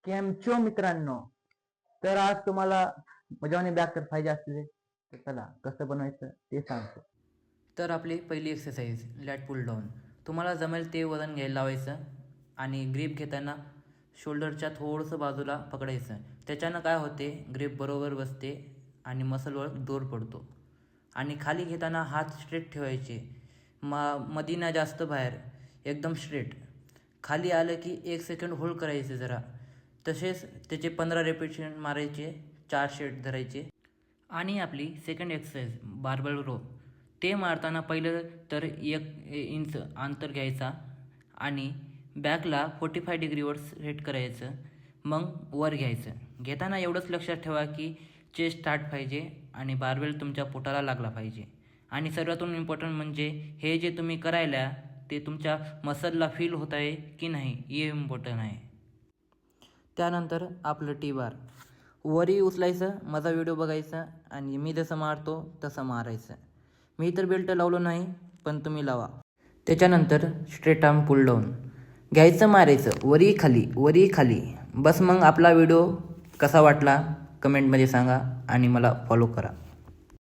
केमचो मित्रांनो, तर आज तुम्हाला मजाने बॅक तर पाहिजे असले तर चला कसं बनवायचं ते सांगतो. तर आपली पहिली एक्सरसाइज लॅट पुल डाऊन. तुम्हाला जमेल ते वजन घ्यायला लावायचं आणि ग्रीप घेताना शोल्डरच्या थोडंसं बाजूला पकडायचं. त्याच्यानं काय होते, ग्रीप बरोबर बसते आणि मसलवर जोर पडतो. आणि खाली घेताना हात स्ट्रेट ठेवायचे, मधी ना जास्त बाहेर, एकदम स्ट्रेट. खाली आलं की 1 सेकंड होल्ड करायचे जरा. तसेच त्याचे 15 रेपिटेशन मारायचे, 4 सेट धरायचे. आणि आपली सेकंड एक्सरसाइज बार्बल रो. ते मारताना पहिलं तर 1 इंच अंतर घ्यायचा आणि बॅकला 45 डिग्रीवर सेट करायचं, मग वर घ्यायचं. घेताना एवढंच लक्षात ठेवा की चेस्ट स्टार्ट पाहिजे आणि बार्बेल तुमच्या पोटाला लागला पाहिजे. आणि सर्वातून इम्पॉर्टंट म्हणजे हे जे तुम्ही करायला ते तुमच्या मसलला फील होत आहे की नाही हे इम्पॉर्टंट आहे. त्यानंतर आपलं टी बार. वरी उचलायचं, माझा व्हिडिओ बघायचा आणि मी जसं मारतो तसं मारायचं. मी तर बेल्ट लावलो नाही, पण तुम्ही लावा. त्याच्यानंतर स्ट्रेट आर्म पुल डाऊन. घ्यायचं, मारायचं, वरी खाली. बस. मग आपला व्हिडिओ कसा वाटला कमेंटमध्ये सांगा आणि मला फॉलो करा.